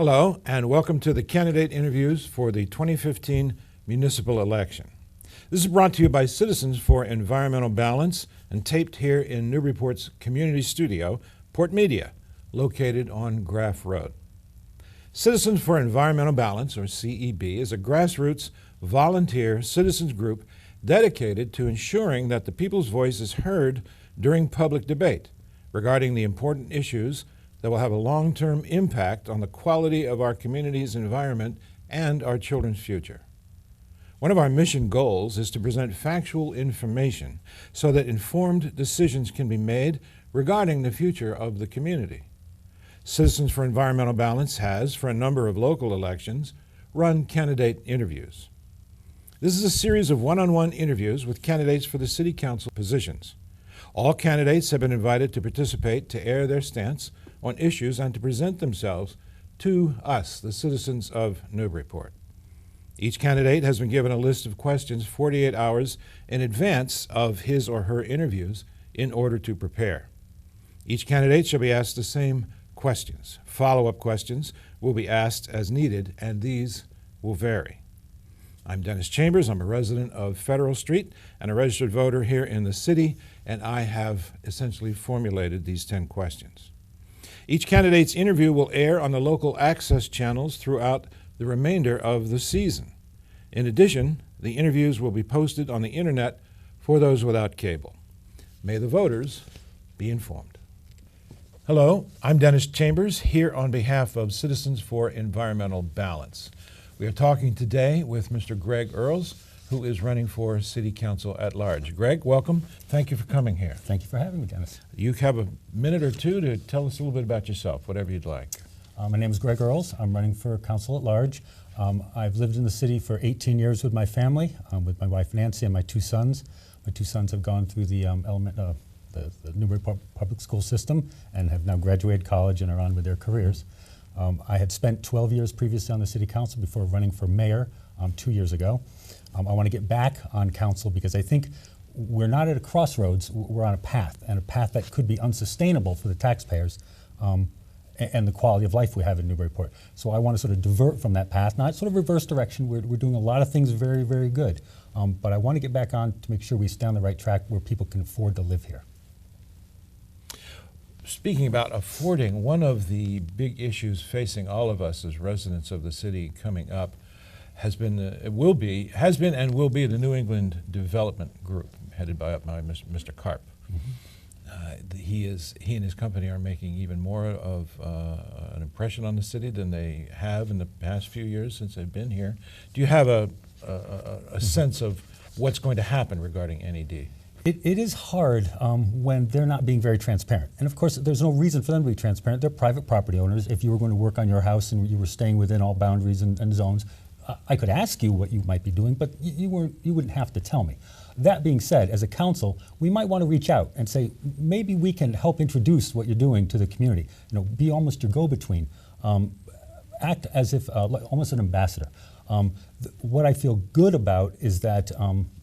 Hello, and welcome to the candidate interviews for the 2015 municipal election. This is brought to you by Citizens for Environmental Balance and taped here in Newburyport's community studio, PortMedia, located on Graff Road. Citizens for Environmental Balance, or CEB, is a grassroots volunteer citizens group dedicated to ensuring that the people's voice is heard during public debate regarding the important issues that will have a long-term impact on the quality of our community's environment and our children's future. One of our mission goals is to present factual information so that informed decisions can be made regarding the future of the community. Citizens for Environmental Balance has, for a number of local elections, run candidate interviews. This is a series of one-on-one interviews with candidates for the city council positions. All candidates have been invited to participate to air their stance on issues and to present themselves to us, the citizens of Newburyport. Each candidate has been given a list of questions 48 hours in advance of his or her interviews in order to prepare. Each candidate shall be asked the same questions. Follow-up questions will be asked as needed, and these will vary. I'm Dennis Chambers. I'm a resident of Federal Street and a registered voter here in the city, and I have essentially formulated these 10 questions. Each candidate's interview will air on the local access channels throughout the remainder of the season. In addition, the interviews will be posted on the internet for those without cable. May the voters be informed. Hello, I'm Dennis Chambers, here on behalf of Citizens for Environmental Balance. We are talking today with Mr. Greg Earls, who is running for City Council at large. Greg, welcome. Thank you for coming here. Thank you for having me, Dennis. You have a minute or two to tell us a little bit about yourself, whatever you'd like. My name is Greg Earls. I'm running for council at large. I've lived in the city for 18 years with my family, with my wife Nancy and my two sons. My two sons have gone through the Newburyport public school system and have now graduated college and are on with their careers. I had spent 12 years previously on the city council before running for mayor 2 years ago. I want to get back on council because I think we're not at a crossroads, we're on a path, and a path that could be unsustainable for the taxpayers and the quality of life we have in Newburyport. So I want to sort of divert from that path, not sort of reverse direction. We're doing a lot of things very, very good, but I want to get back on to make sure we stay on the right track where people can afford to live here. Speaking about affording, one of the big issues facing all of us as residents of the city coming up has been and will be the New England Development Group, headed by Mr. Karp. Mm-hmm. He and his company are making even more of an impression on the city than they have in the past few years since they've been here. Do you have a sense of what's going to happen regarding NED? It is hard when they're not being very transparent. And of course, there's no reason for them to be transparent. They're private property owners. If you were going to work on your house and you were staying within all boundaries and zones, I could ask you what you might be doing, but you wouldn't have to tell me. That being said, as a council, we might want to reach out and say, maybe we can help introduce what you're doing to the community. You know, be almost your go-between. Act as if, almost an ambassador. What I feel good about is that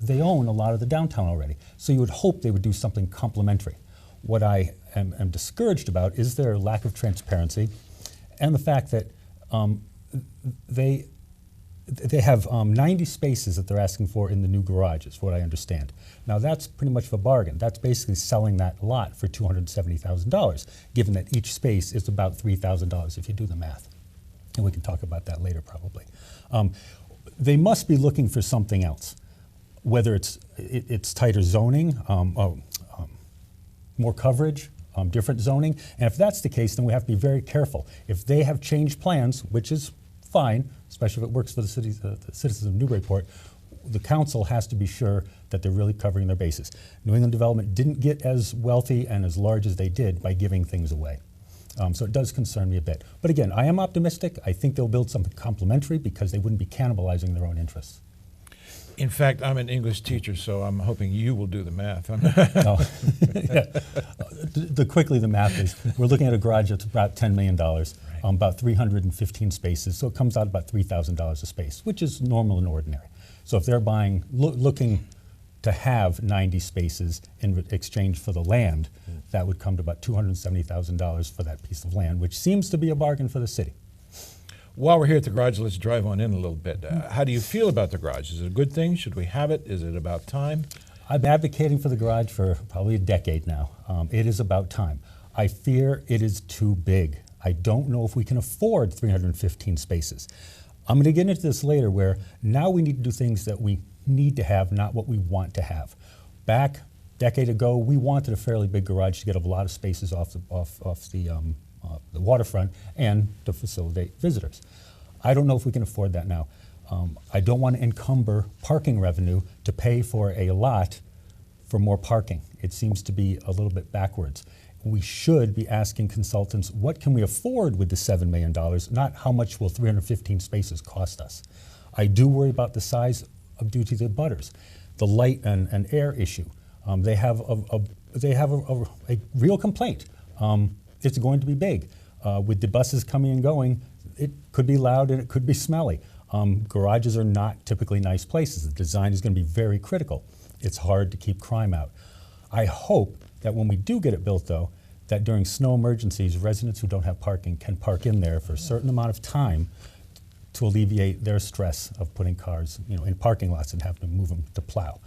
they own a lot of the downtown already. So you would hope they would do something complementary. What I am discouraged about is their lack of transparency and the fact that they have 90 spaces that they're asking for in the new garage, is what I understand. Now that's pretty much of a bargain. That's basically selling that lot for $270,000, given that each space is about $3,000 if you do the math. And we can talk about that later probably. They must be looking for something else, whether it's tighter zoning, more coverage, different zoning. And if that's the case, then we have to be very careful. If they have changed plans, which is fine, especially if it works for the citizens of Newburyport, the council has to be sure that they're really covering their bases. New England Development didn't get as wealthy and as large as they did by giving things away. So it does concern me a bit. But again, I am optimistic. I think they'll build something complementary because they wouldn't be cannibalizing their own interests. In fact, I'm an English teacher, so I'm hoping you will do the math. Yeah. Quickly, the math is, we're looking at a garage that's about $10 million, right. About 315 spaces, so it comes out about $3,000 a space, which is normal and ordinary. So if they're buying, looking to have 90 spaces in exchange for the land, that would come to about $270,000 for that piece of land, which seems to be a bargain for the city. While we're here at the garage, let's drive on in a little bit. How do you feel about the garage? Is it a good thing? Should we have it? Is it about time? I'm advocating for the garage for probably a decade now. It is about time. I fear it is too big. I don't know if we can afford 315 spaces. I'm going to get into this later, where now we need to do things that we need to have, not what we want to have. Back a decade ago, we wanted a fairly big garage to get a lot of spaces off the waterfront and to facilitate visitors. I don't know if we can afford that now. I don't want to encumber parking revenue to pay for a lot for more parking. It seems to be a little bit backwards. We should be asking consultants, what can we afford with the $7 million, not how much will 315 spaces cost us. I do worry about the size due to the butters, the light and air issue. They have a real complaint. It's going to be big. With the buses coming and going, it could be loud and it could be smelly. Garages are not typically nice places. The design is going to be very critical. It's hard to keep crime out. I hope that when we do get it built, though, that during snow emergencies, residents who don't have parking can park in there for a certain amount of time to alleviate their stress of putting cars, in parking lots and having to move them to plow.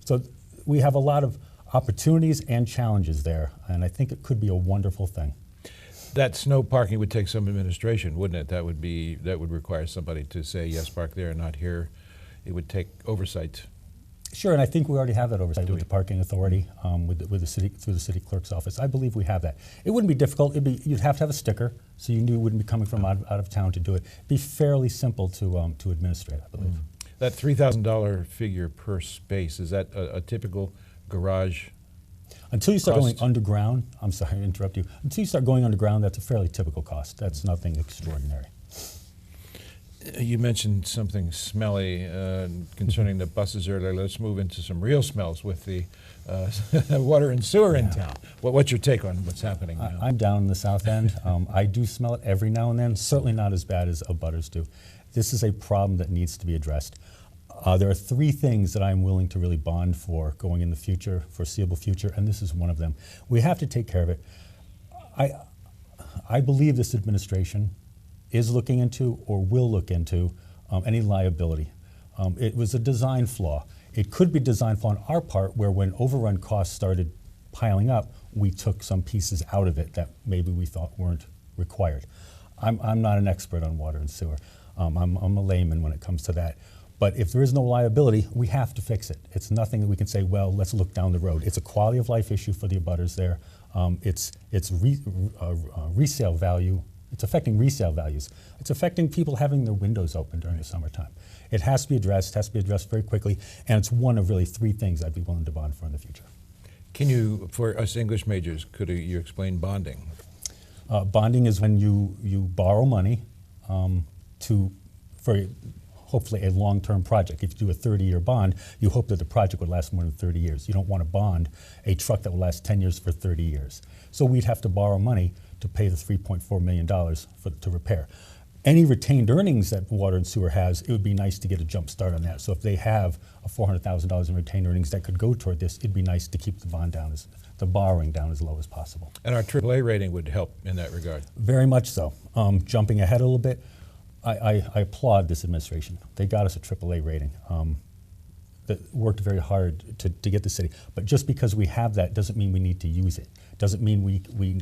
So we have a lot of opportunities and challenges there, and I think it could be a wonderful thing. That snow parking would take some administration, wouldn't it? That would require somebody to say, yes, park there and not here. It would take oversight. Sure, and I think we already have that oversight with the parking authority, with the city, through the city clerk's office. I believe we have that. It wouldn't be difficult. You'd have to have a sticker, so you knew you wouldn't be coming from out of town to do it. It'd be fairly simple to administrate, I believe. That $3,000 figure per space, is that a typical garage? Until you start going underground, I'm sorry to interrupt you. Until you start going underground, that's a fairly typical cost. That's nothing extraordinary. You mentioned something smelly concerning the buses earlier. Let's move into some real smells with the water and sewer in town. What's your take on what's happening now? I'm down in the south end. I do smell it every now and then, certainly not as bad as butters do. This is a problem that needs to be addressed. There are three things that I'm willing to really bond for going in the future, foreseeable future, and this is one of them. We have to take care of it. I believe this administration is looking into or will look into any liability. It was a design flaw. It could be a design flaw on our part, where when overrun costs started piling up, we took some pieces out of it that maybe we thought weren't required. I'm not an expert on water and sewer. I'm a layman when it comes to that. But if there is no liability, we have to fix it. It's nothing that we can say, well, let's look down the road. It's a quality of life issue for the abutters there. It's resale value. It's affecting resale values. It's affecting people having their windows open during the summertime. It has to be addressed, very quickly, and it's one of really three things I'd be willing to bond for in the future. Can you, for us English majors, could you explain bonding? Bonding is when you borrow money for hopefully a long-term project. If you do a 30-year bond, you hope that the project would last more than 30 years. You don't want to bond a truck that will last 10 years for 30 years. So we'd have to borrow money to pay the $3.4 million to repair. Any retained earnings that water and sewer has, it would be nice to get a jump start on that. So if they have a $400,000 in retained earnings that could go toward this, it'd be nice to keep the bond down, the borrowing down as low as possible. And our AAA rating would help in that regard. Very much so. Jumping ahead a little bit, I applaud this administration. They got us a AAA rating. That worked very hard to get the city. But just because we have that doesn't mean we need to use it. Doesn't mean we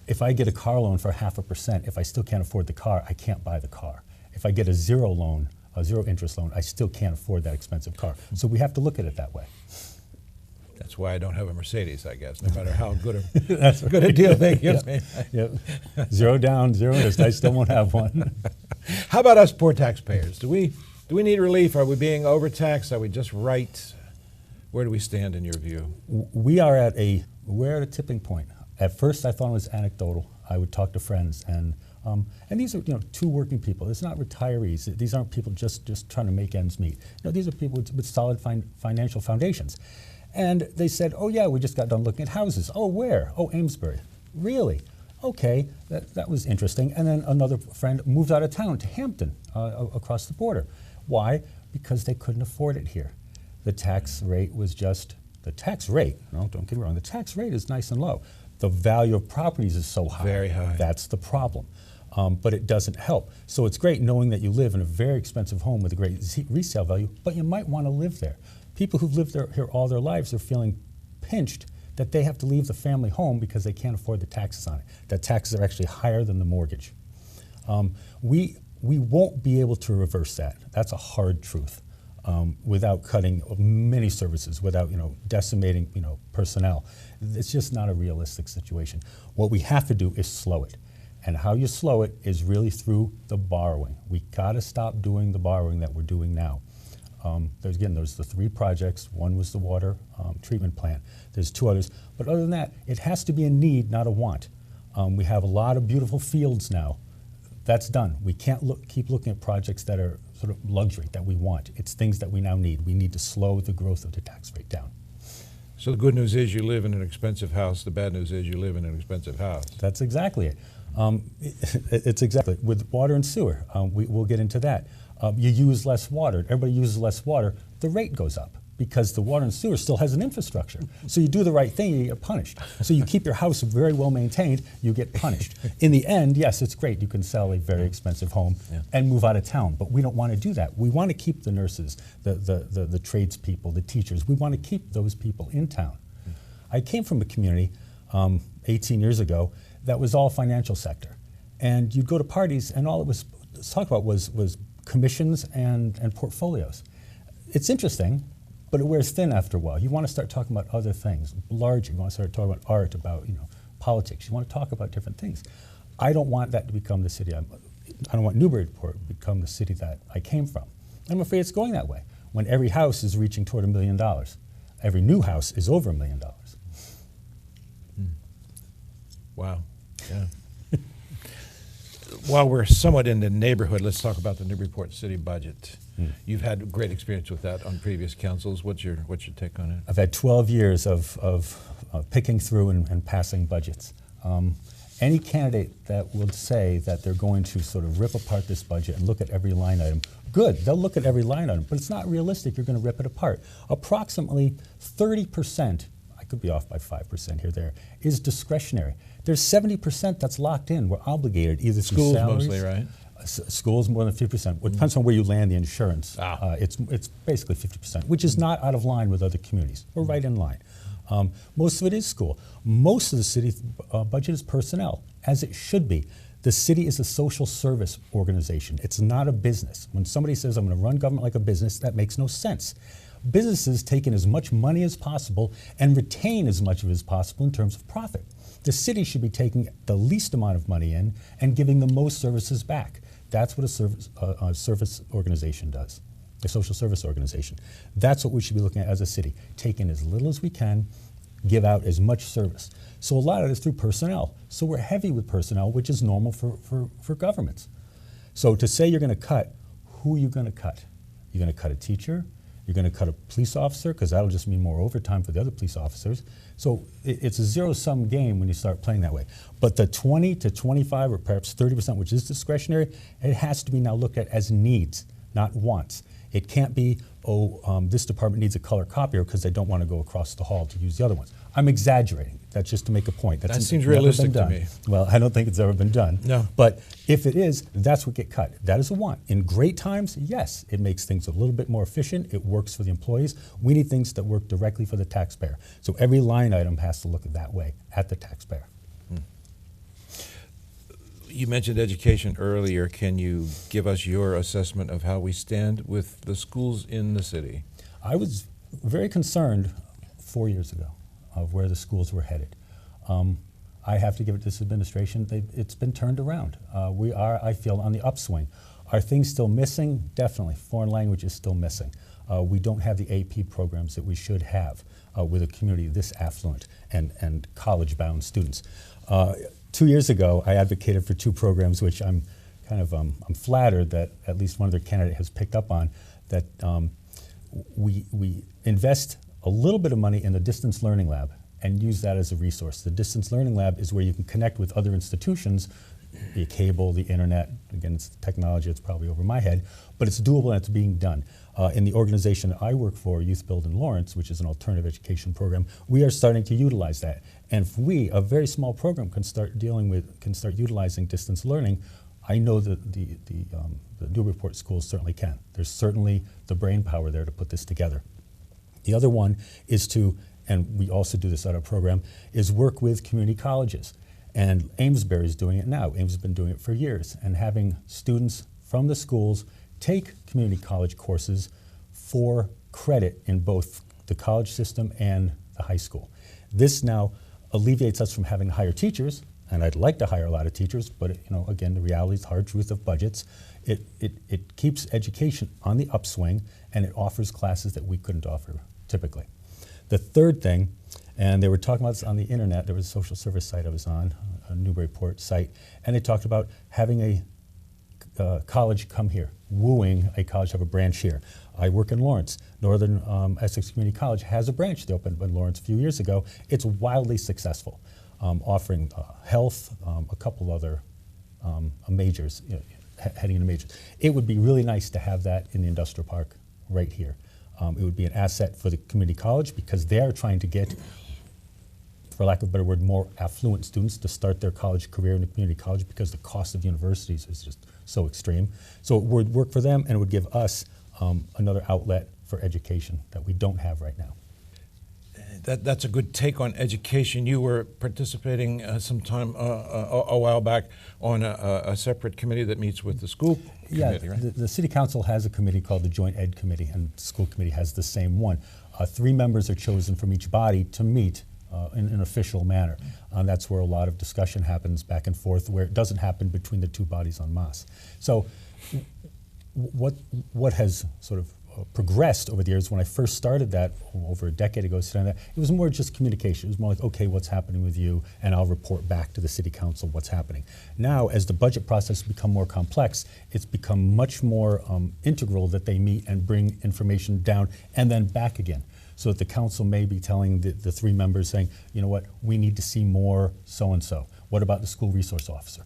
if I get a car loan for 0.5%, if I still can't afford the car, I can't buy the car. If I get a zero interest loan, I still can't afford that expensive car. So we have to look at it that way. That's why I don't have a Mercedes, I guess, no matter how good a deal they give me. Yep. Zero down, zero interest. I still won't have one. How about us poor taxpayers? Do we need relief? Are we being overtaxed? Are we just right? Where do we stand in your view? We're at a tipping point. At first, I thought it was anecdotal. I would talk to friends, and these are two working people. It's not retirees. These aren't people just trying to make ends meet. These are people with solid financial foundations. And they said, oh yeah, we just got done looking at houses. Oh, where? Oh, Amesbury. Really? Okay, that was interesting. And then another friend moved out of town to Hampton, across the border. Why? Because they couldn't afford it here. The tax rate was just, no, don't get me wrong, the tax rate is nice and low. The value of properties is so high. Very high. That's the problem. but it doesn't help. So it's great knowing that you live in a very expensive home with a great resale value, but you might want to live there. People who've lived here all their lives are feeling pinched that they have to leave the family home because they can't afford the taxes on it. That taxes are actually higher than the mortgage. We won't be able to reverse that. That's a hard truth. Without cutting many services, without decimating personnel. It's just not a realistic situation. What we have to do is slow it. And how you slow it is really through the borrowing. We got to stop doing the borrowing that we're doing now. There's the 3 projects. One was the water treatment plant. There's 2 others. But other than that, it has to be a need, not a want. We have a lot of beautiful fields now. That's done. We can't keep looking at projects that are sort of luxury, that we want. It's things that we now need. We need to slow the growth of the tax rate down. So the good news is you live in an expensive house. The bad news is you live in an expensive house. That's exactly it. It's exactly with water and sewer. We'll get into that. You use less water. Everybody uses less water. The rate goes up because the water and sewer still has an infrastructure. So you do the right thing, you get punished. So you keep your house very well maintained, you get punished. In the end, yes, it's great. You can sell a very expensive home and move out of town, but we don't want to do that. We want to keep the nurses, the tradespeople, the teachers. We want to keep those people in town. I came from a community 18 years ago that was all financial sector. And you'd go to parties and all it was talked about was commissions and portfolios. It's interesting, but it wears thin after a while. You want to start talking about other things, larger. You want to start talking about art, about politics. You want to talk about different things. I don't want that to become the city. I don't want Newburyport to become the city that I came from. I'm afraid it's going that way. When every house is reaching toward $1 million, every new house is over $1 million. Wow. Yeah. While we're somewhat in the neighborhood, let's talk about the Newburyport city budget. You've had great experience with that on previous councils. What's your take on it? I've had 12 years of picking through and passing budgets. Any candidate that will say that they're going to sort of rip apart this budget and look at every line item, good, they'll look at every line item, but it's not realistic you're going to rip it apart. Approximately 30%, I could be off by 5% here there, is discretionary. There's 70% that's locked in. We're obligated either through schools salaries. Mostly, right? Schools more than 50%. It depends on where you land the insurance. It's basically 50%, which is not out of line with other communities. We're right in line. Most of it is school. Most of the city budget is personnel, as it should be. The city is a social service organization. It's not a business. When somebody says, I'm going to run government like a business, that makes no sense. Businesses take in as much money as possible and retain as much of it as possible in terms of profit. The city should be taking the least amount of money in and giving the most services back. That's what a service organization does, a social service organization. That's what we should be looking at as a city. Take in as little as we can, give out as much service. So a lot of it is through personnel. So we're heavy with personnel, which is normal for governments. So to say you're going to cut, who are you going to cut? You're going to cut a teacher? You're going to cut a police officer, because that'll just mean more overtime for the other police officers. So it's a zero-sum game when you start playing that way. But the 20 to 25 or perhaps 30%, which is discretionary, it has to be now looked at as needs, not wants. It can't be, this department needs a color copier because they don't want to go across the hall to use the other ones. I'm exaggerating. That's just to make a point. That seems realistic to me. Well, I don't think it's ever been done. No. But if it is, that's what get cut. That is a want. In great times, yes, it makes things a little bit more efficient. It works for the employees. We need things that work directly for the taxpayer. So every line item has to look that way at the taxpayer. You mentioned education earlier. Can you give us your assessment of how we stand with the schools in the city? I was very concerned 4 years ago of where the schools were headed. I have to give it to this administration. It's been turned around. We are, I feel, on the upswing. Are things still missing? Definitely. Foreign language is still missing. We don't have the AP programs that we should have with a community this affluent and college-bound students. 2 years ago, I advocated for 2 programs, which I'm flattered that at least one other candidate has picked up on, that we invest a little bit of money in the Distance Learning Lab and use that as a resource. The Distance Learning Lab is where you can connect with other institutions, the cable, the internet. Again, it's technology, it's probably over my head, but it's doable and it's being done. In the organization I work for, Youth Build in Lawrence, which is an alternative education program, we are starting to utilize that. And if we, a very small program, can start utilizing distance learning, I know that the Newburyport schools certainly can. There's certainly the brain power there to put this together. The other one is to, and we also do this at our program, is work with community colleges. And Amesbury is doing it now. Ames has been doing it for years, and having students from the schools take community college courses for credit in both the college system and the high school. This now alleviates us from having to hire teachers, and I'd like to hire a lot of teachers, but again, the reality is the hard truth of budgets. It keeps education on the upswing, and it offers classes that we couldn't offer typically. The third thing, and they were talking about this on the internet, there was a social service site I was on, a Newburyport site, and they talked about having a college come here, wooing a college to have a branch here. I work in Lawrence. Northern Essex Community College has a branch. They opened in Lawrence a few years ago. It's wildly successful, offering health, a couple other majors, heading into majors. It would be really nice to have that in the industrial park right here. It would be an asset for the community college because they are trying to get, for lack of a better word, more affluent students to start their college career in the community college because the cost of universities is just so extreme. So it would work for them, and it would give us another outlet for education that we don't have right now. That's a good take on education. You were participating sometime a while back on a separate committee that meets with the school committee, right? The City Council has a committee called the Joint Ed Committee, and the school committee has the same one. 3 members are chosen from each body to meet in an official manner. That's where a lot of discussion happens back and forth, where it doesn't happen between the 2 bodies en masse. So what has sort of progressed over the years, when I first started that over a decade ago, it was more just communication. It was more like, okay, what's happening with you, and I'll report back to the City Council what's happening. Now, as the budget process has become more complex, it's become much more integral that they meet and bring information down and then back again. So that the council may be telling the 3 members, saying, you know what, we need to see more so-and-so. What about the school resource officer?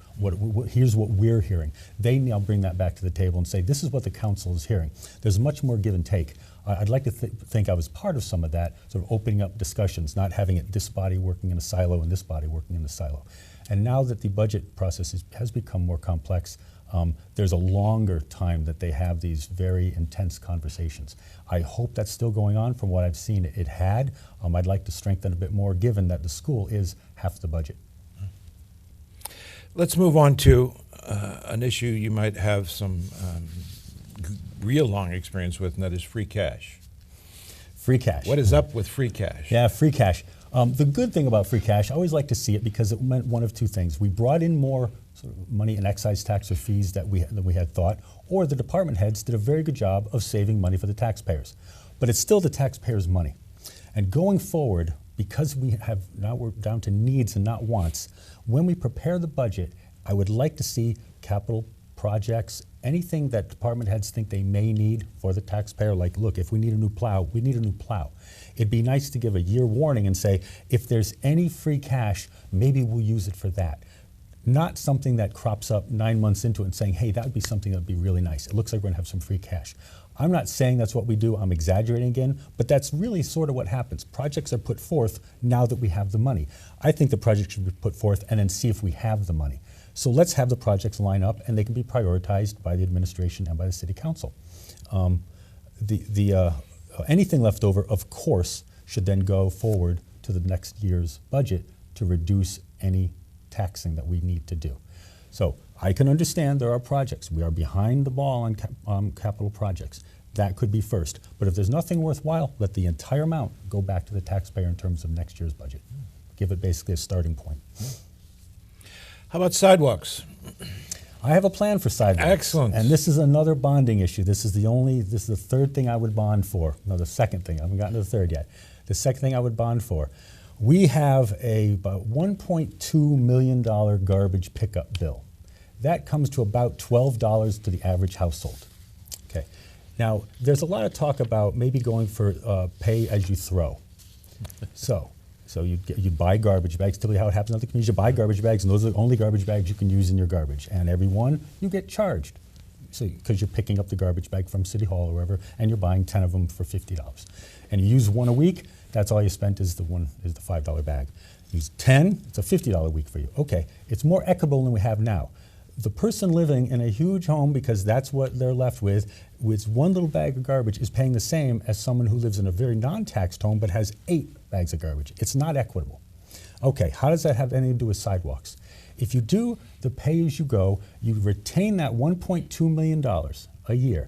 Here's what we're hearing. They now bring that back to the table and say, this is what the council is hearing. There's much more give and take. I'd like to think I was part of some of that, sort of opening up discussions, not having it this body working in a silo and this body working in a silo. And now that the budget process has become more complex, there's a longer time that they have these very intense conversations. I hope that's still going on. From what I've seen, it had. I'd like to strengthen a bit more, given that the school is half the budget. Let's move on to an issue you might have some real long experience with, and that is free cash. Free cash. What is up with free cash? Yeah, free cash. The good thing about free cash, I always like to see it because it meant one of 2 things. We brought in more sort of money in excise tax or fees than we had thought, or the department heads did a very good job of saving money for the taxpayers. But it's still the taxpayers' money. And going forward, because we're down to needs and not wants, when we prepare the budget, I would like to see capital projects, anything that department heads think they may need for the taxpayer, like, look, if we need a new plow, we need a new plow. It'd be nice to give a year warning and say, if there's any free cash, maybe we'll use it for that. Not something that crops up 9 months into it and saying, hey, that would be something that would be really nice. It looks like we're gonna have some free cash. I'm not saying that's what we do, I'm exaggerating again, but that's really sort of what happens. Projects are put forth now that we have the money. I think the project should be put forth and then see if we have the money. So let's have the projects line up, and they can be prioritized by the administration and by the City Council. Anything left over, of course, should then go forward to the next year's budget to reduce any taxing that we need to do. So I can understand there are projects. We are behind the ball on capital projects. That could be first. But if there's nothing worthwhile, let the entire amount go back to the taxpayer in terms of next year's budget. Give it basically a starting point. How about sidewalks? I have a plan for sidewalks. Excellent. And this is another bonding issue. This is the 3rd thing I would bond for. No, the 2nd thing. I haven't gotten to the 3rd yet. The 2nd thing I would bond for. We have about $1.2 million garbage pickup bill. That comes to about $12 to the average household. Okay. Now, there's a lot of talk about maybe going for pay as you throw. So you'd buy garbage bags. Typically how it happens in other communities, you buy garbage bags, and those are the only garbage bags you can use in your garbage. And every one, you get charged. So, because you're picking up the garbage bag from City Hall or wherever, and you're buying 10 of them for $50. And you use 1 a week, that's all you spent is the $5 bag. Use 10, it's a $50 a week for you. Okay, it's more equitable than we have now. the person living in a huge home, because that's what they're left with one little bag of garbage is paying the same as someone who lives in a very non-taxed home but has 8 bags of garbage. It's not equitable. Okay, how does that have anything to do with sidewalks? If you do the pay-as-you-go, you retain that $1.2 million a year.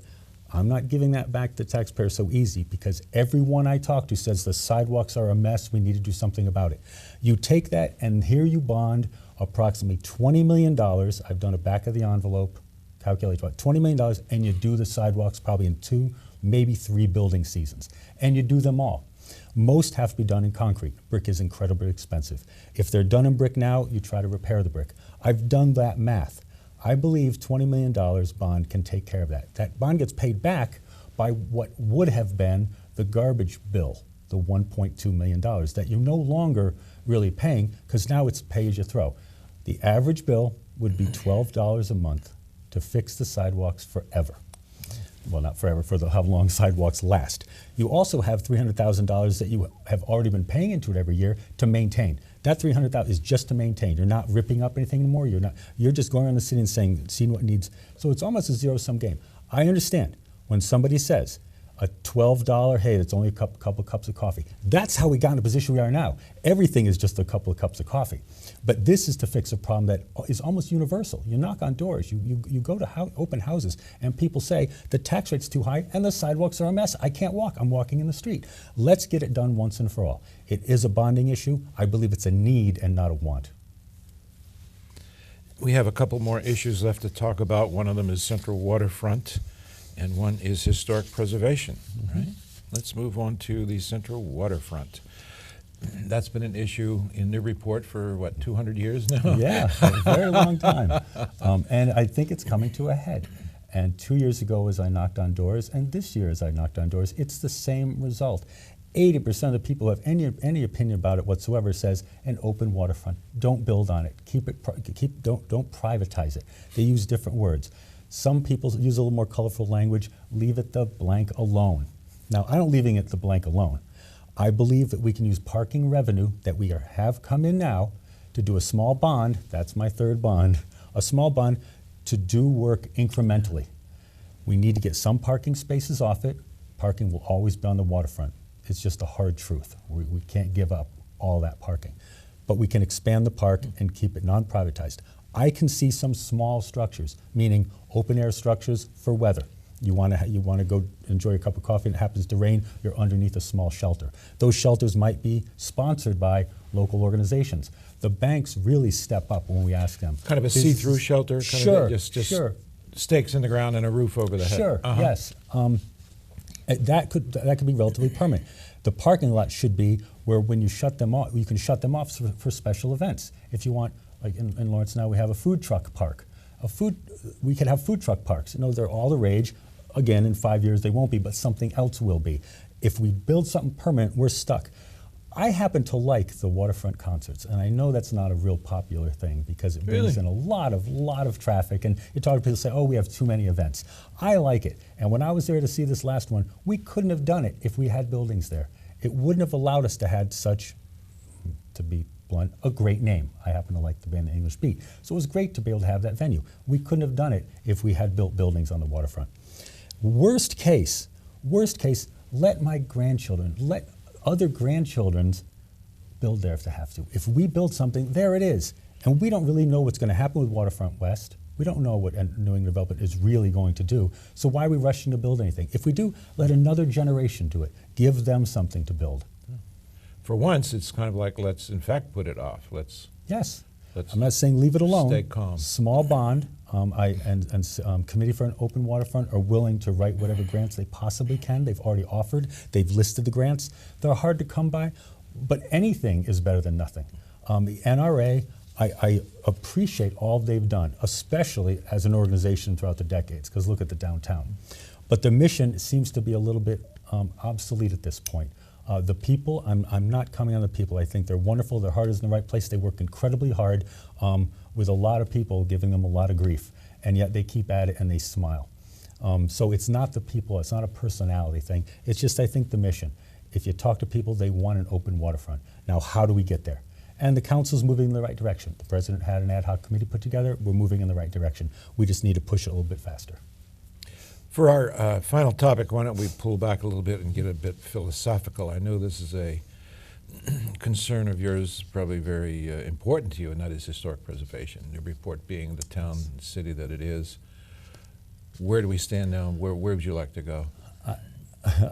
I'm not giving that back to the taxpayer so easy, because everyone I talk to says the sidewalks are a mess, we need to do something about it. You take that and here you bond approximately $20 million. I've done a back of the envelope calculation, about $20 million, and you do the sidewalks probably in 2, maybe 3 building seasons. And you do them all. Most have to be done in concrete. Brick is incredibly expensive. If they're done in brick now, you try to repair the brick. I've done that math. I believe $20 million bond can take care of that. That bond gets paid back by what would have been the garbage bill, the $1.2 million that you're no longer really paying, because now it's pay as you throw. The average bill would be $12 a month to fix the sidewalks forever. Well, not forever, for how long sidewalks last. You also have $300,000 that you have already been paying into it every year to maintain. That $300,000 is just to maintain. You're not ripping up anything anymore. You're just going around the city and seeing what needs. So it's almost a zero-sum game. I understand when somebody says a $12, hey, it's only a couple cups of coffee. That's how we got in the position we are now. Everything is just a couple of cups of coffee. But this is to fix a problem that is almost universal. You knock on doors, you go to open houses, and people say the tax rate's too high and the sidewalks are a mess. I can't walk. I'm walking in the street. Let's get it done once and for all. It is a bonding issue. I believe it's a need and not a want. We have a couple more issues left to talk about. One of them is Central Waterfront, and one is historic preservation. Right? Let's move on to the Central Waterfront. That's been an issue in Newburyport for, what, 200 years now? Yeah, a very long time. And I think it's coming to a head. And 2 years ago as I knocked on doors, and this year as I knocked on doors, it's the same result. 80% of the people who have any opinion about it whatsoever says an open waterfront. Don't build on it. Don't privatize it. They use different words. Some people use a little more colorful language. Leave it the blank alone. Now, I don't leaving it the blank alone. I believe that we can use parking revenue that we have come in now to do a small bond. That's my third bond. A small bond to do work incrementally. We need to get some parking spaces off it. Parking will always be on the waterfront. It's just a hard truth. We can't give up all that parking. But we can expand the park and keep it non-privatized. I can see some small structures, meaning open air structures for weather. You want to go enjoy a cup of coffee and it happens to rain, you're underneath a small shelter. Those shelters might be sponsored by local organizations. The banks really step up when we ask them. Kind of a see-through shelter? Sure, just sure. Stakes in the ground and a roof over the head. Sure, yes. That could be relatively permanent. The parking lot should be where when you shut them off, you can shut them off for special events. If you want, like in Lawrence now, we have a food truck park. We could have food truck parks. You know, they're all the rage. Again, in 5 years they won't be, but something else will be. If we build something permanent, we're stuck. I happen to like the waterfront concerts, and I know that's not a real popular thing because it brings in a lot of traffic, and you talk to people say, oh, we have too many events. I like it, and when I was there to see this last one, we couldn't have done it if we had buildings there. It wouldn't have allowed us to have such, to be blunt, a great name. I happen to like the band The English Beat. So it was great to be able to have that venue. We couldn't have done it if we had built buildings on the waterfront. Worst case, let my grandchildren, let other grandchildren's build there if they have to. If we build something, there it is. And we don't really know what's going to happen with Waterfront West. We don't know what New England Development is really going to do. So why are we rushing to build anything? If we do, let another generation do it. Give them something to build. For once, it's kind of like, let's in fact put it off. Yes. I'm not saying leave it alone. Stay calm. Small bond. Committee for an Open Waterfront are willing to write whatever grants they possibly can. They've already offered. They've listed the grants. They're hard to come by, but anything is better than nothing. The NRA, I appreciate all they've done, especially as an organization throughout the decades, because look at the downtown. But the mission seems to be a little bit obsolete at this point. The people, I'm not coming on the people. I think they're wonderful. Their heart is in the right place. They work incredibly hard with a lot of people giving them a lot of grief, and yet they keep at it and they smile. So it's not the people. It's not a personality thing. It's just, I think, the mission. If you talk to people, they want an open waterfront. Now, how do we get there? And the council's moving in the right direction. The president had an ad hoc committee put together. We're moving in the right direction. We just need to push it a little bit faster. For our final topic, why don't we pull back a little bit and get a bit philosophical? I know this is a concern of yours, probably very important to you, and that is historic preservation. Newburyport being the town and city that it is. Where do we stand now? Where would you like to go?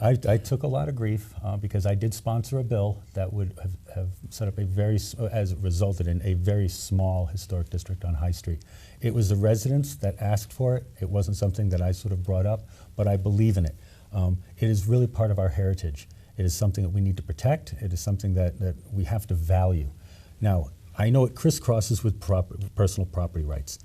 I took a lot of grief because I did sponsor a bill that would have set up resulted in a very small historic district on High Street. It was the residents that asked for it. It wasn't something that I sort of brought up, but I believe in it. It is really part of our heritage. It is something that we need to protect. It is something that we have to value. Now, I know it crisscrosses with personal property rights.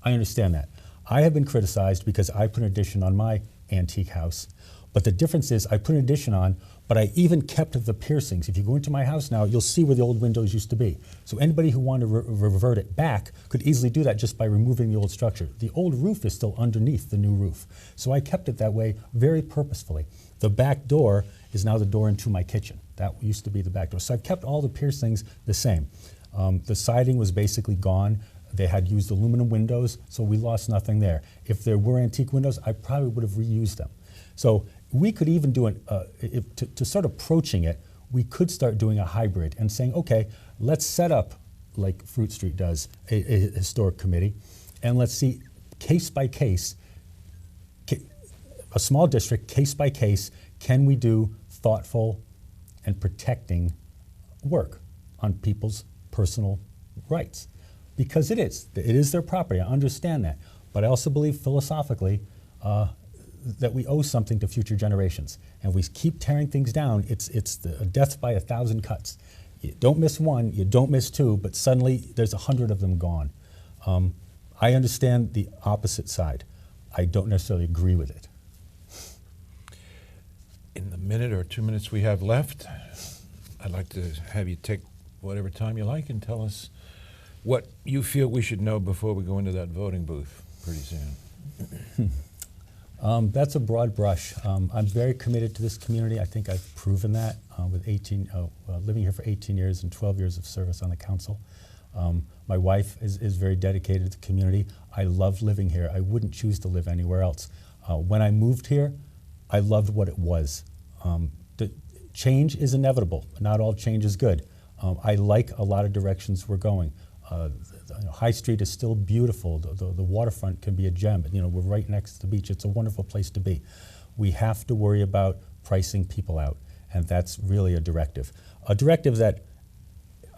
I understand that. I have been criticized because I put an addition on my antique house. But the difference is I put an addition on, but I even kept the piercings. If you go into my house now, you'll see where the old windows used to be. So anybody who wanted to revert it back could easily do that just by removing the old structure. The old roof is still underneath the new roof. So I kept it that way very purposefully. The back door is now the door into my kitchen. That used to be the back door. So I've kept all the piercings the same. The siding was basically gone. They had used aluminum windows, so we lost nothing there. If there were antique windows, I probably would have reused them. So we could even do to start approaching it, we could start doing a hybrid and saying, okay, let's set up, like Fruit Street does, a historic committee, and let's see, case by case, a small district, case by case, can we do thoughtful and protecting work on people's personal rights? Because it is their property, I understand that. But I also believe philosophically, that we owe something to future generations. And if we keep tearing things down, it's a death by 1,000 cuts. You don't miss one, you don't miss two, but suddenly there's 100 of them gone. I understand the opposite side. I don't necessarily agree with it. In the minute or 2 minutes we have left, I'd like to have you take whatever time you like and tell us what you feel we should know before we go into that voting booth pretty soon. That's a broad brush. I'm very committed to this community. I think I've proven that with living here for 18 years and 12 years of service on the council. My wife is very dedicated to the community. I love living here. I wouldn't choose to live anywhere else. When I moved here, I loved what it was. The change is inevitable. Not all change is good. I like a lot of directions we're going. High Street is still beautiful. The waterfront can be a gem. We're right next to the beach. It's a wonderful place to be. We have to worry about pricing people out, and that's really a directive. A directive that,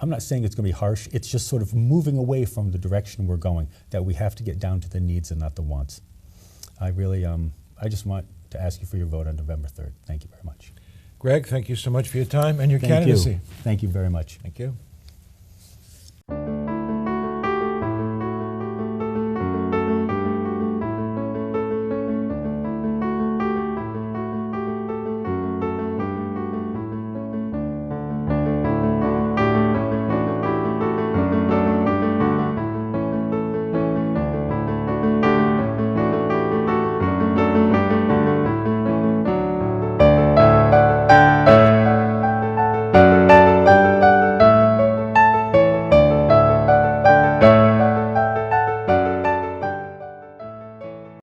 I'm not saying it's going to be harsh, it's just sort of moving away from the direction we're going, that we have to get down to the needs and not the wants. I just want to ask you for your vote on November 3rd. Thank you very much. Greg, thank you so much for your time and your Thank candidacy. you. Thank you very much. Thank you.